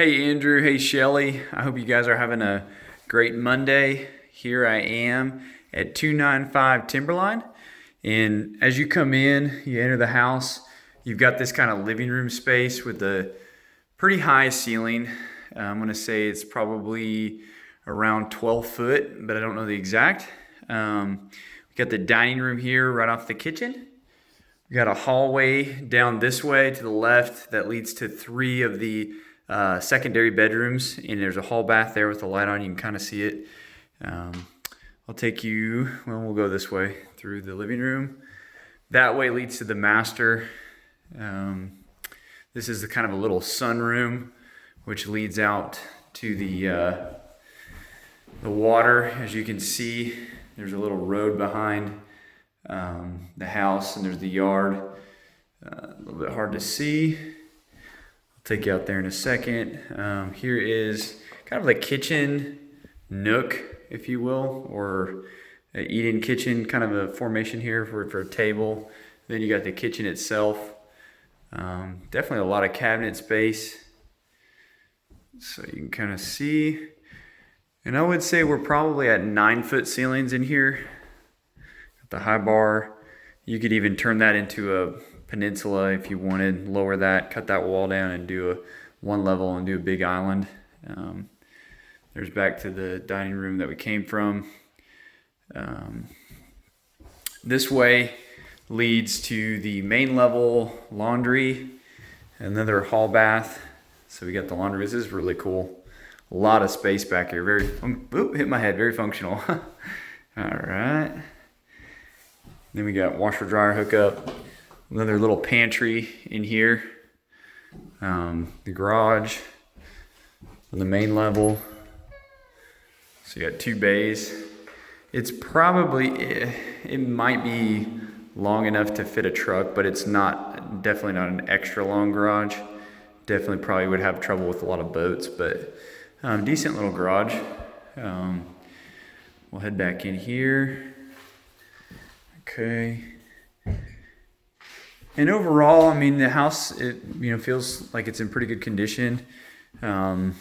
Hey Andrew, hey Shelly. I hope you guys are having a great Monday. Here I am at 295 Timberline. And as you come in, you enter the house, you've got this kind of living room space with a pretty high ceiling. I'm going to say it's probably around 12 foot, but I don't know the exact. We got the dining room here right off the kitchen. We got a hallway down this way to the left that leads to three of the secondary bedrooms, and there's a hall bath there with the light on. You can kind of see it. I'll take you, well, we'll go this way through the living room. That way leads to the master. This is the kind of a little sunroom, which leads out to the water. As you can see, there's a little road behind the house, and there's the yard. A little bit hard to see. I'll take you out there in a second. Here is kind of the kitchen nook, if you will, or an eat-in kitchen, kind of a formation here for a table. Then you got the kitchen itself. Definitely a lot of cabinet space. So you can kind of see. And I would say we're probably at 9-foot ceilings in here. Got the high bar. You could even turn that into a peninsula if you wanted. Lower that, cut that wall down, and do a one level and do a big island. There's back to the dining room that we came from. This way leads to the main level laundry, another hall bath. So we got the laundry. This is really cool. A lot of space back here. Hit my head. Very functional. All right. Then we got washer dryer hookup. Another little pantry in here. The garage on the main level. So you got 2 bays. It's probably, it might be long enough to fit a truck, but it's not, definitely not an extra long garage. Definitely probably would have trouble with a lot of boats, but decent little garage. We'll head back in here. Okay. And overall, I mean, the house, it feels like it's in pretty good condition. Obviously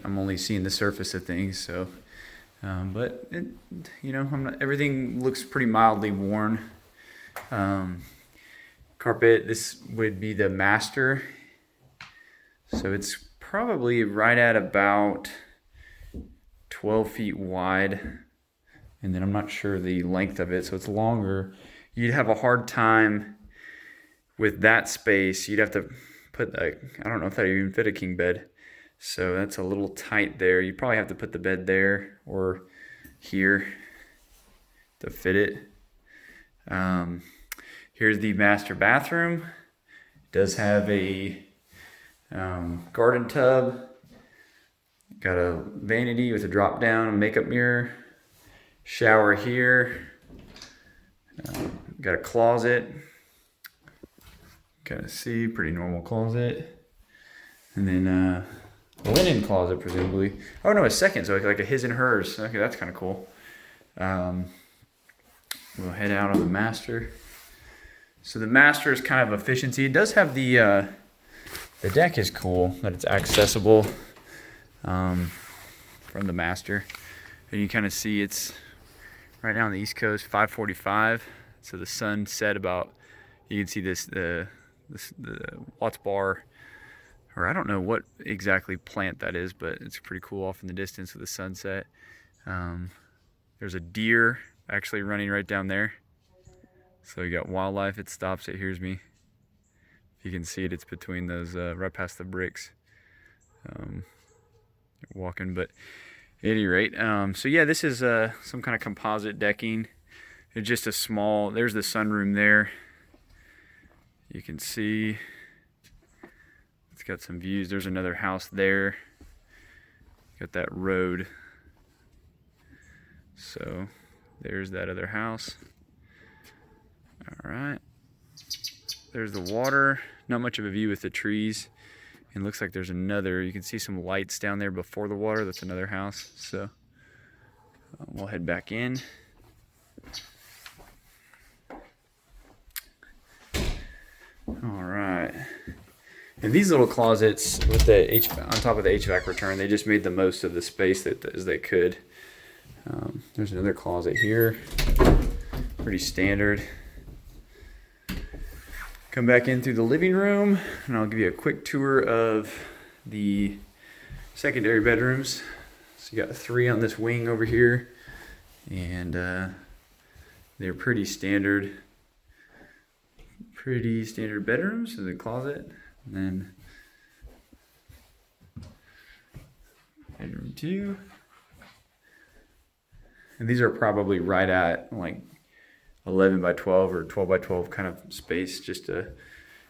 I'm only seeing the surface of things, so, but it, everything looks pretty mildly worn. Carpet, this would be the master. So it's probably right at about 12 feet wide. And then I'm not sure the length of it, so it's longer. You'd have a hard time with that space. You'd have to put I don't know if that would even fit a king bed. So that's a little tight there. You probably have to put the bed there or here to fit it. Here's the master bathroom. It does have a garden tub. Got a vanity with a drop down, a makeup mirror. Shower here. Got a closet. Kind of see, pretty normal closet. And then a linen closet, presumably. Oh no, a second, so like a his and hers. Okay, that's kind of cool. We'll head out on the master. So the master is kind of efficiency. It does have the deck is cool, that it's accessible from the master. And you kind of see it's right now on the East Coast, 5:45. So the sun set about, you can see the Watts bar, or I don't know what exactly plant that is, but it's pretty cool off in the distance with the sunset. There's a deer actually running right down there. So you got wildlife, it stops, it hears me. If you can see it, it's between those, right past the bricks. Walking, but at any rate, so yeah, this is some kind of composite decking. It's just a small, there's the sunroom there. You can see it's got some views. There's another house there. Got that road. So there's that other house. All right. There's the water. Not much of a view with the trees. And looks like there's another, you can see some lights down there before the water. That's another house. So we'll head back in. All right. And these little closets with the on top of the HVAC return, they just made the most of the space as they could. There's another closet here, pretty standard. Come back in through the living room, and I'll give you a quick tour of the secondary bedrooms. So you got 3 on this wing over here, and they're pretty standard bedrooms. So the closet, and then bedroom 2. And these are probably right at like 11 by 12 or 12 by 12 kind of space, just a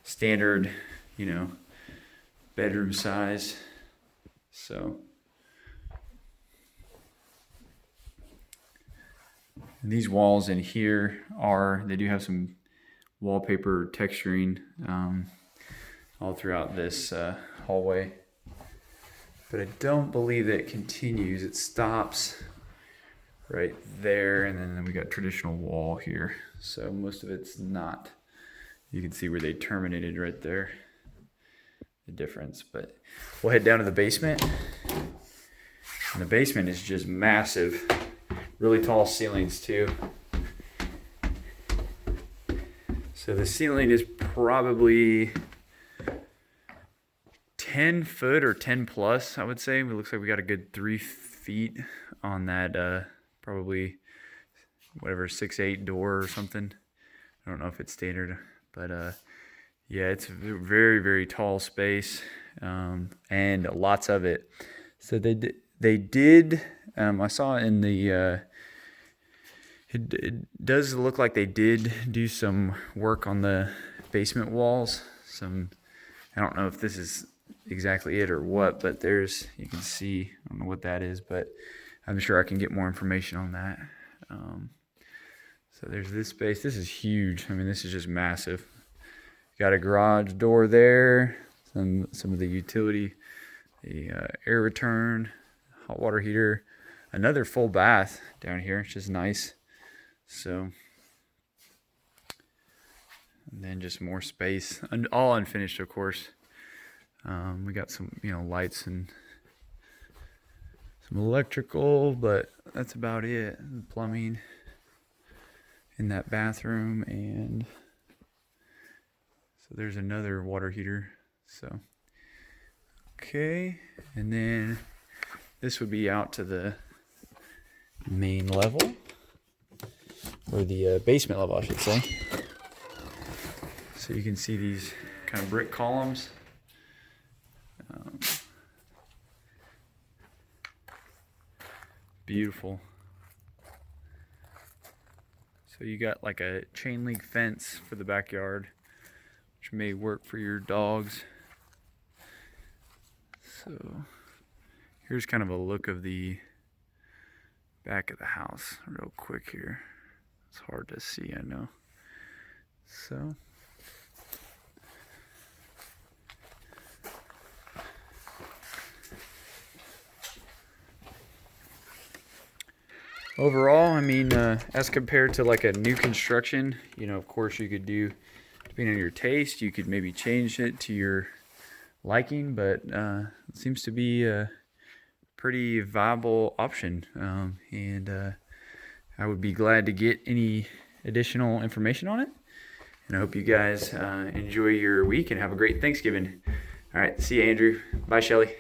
standard, bedroom size. So, and these walls in here they do have some wallpaper texturing all throughout this hallway. But I don't believe that it continues. It stops right there, and then we got traditional wall here. So most of it's not. You can see where they terminated right there, the difference. But we'll head down to the basement. And the basement is just massive. Really tall ceilings too. So the ceiling is probably 10 foot or 10 plus, I would say. It looks like we got a good 3 feet on that probably whatever 6'8" door or something. I don't know if it's standard, but yeah, it's a very, very tall space, and lots of it. So they did I saw in the it does look like they did do some work on the basement walls. I don't know if this is exactly it or what, but you can see, I don't know what that is, but I'm sure I can get more information on that. So there's this space. This is huge. I mean, this is just massive. Got a garage door there, some of the utility, the air return, hot water heater, another full bath down here, which is nice. So, and then just more space, all unfinished, of course. We got some, lights and some electrical, but that's about it. Plumbing in that bathroom, and so there's another water heater. So, okay, and then this would be out to the main level, or the basement level, I should say. So you can see these kind of brick columns. Beautiful. So you got like a chain link fence for the backyard, which may work for your dogs. So here's kind of a look of the back of the house real quick here. It's hard to see, I know. So overall, I mean, as compared to like a new construction, of course you could do, depending on your taste, you could maybe change it to your liking, but it seems to be a pretty viable option. And I would be glad to get any additional information on it. And I hope you guys enjoy your week and have a great Thanksgiving. All right, see you, Andrew. Bye, Shelly.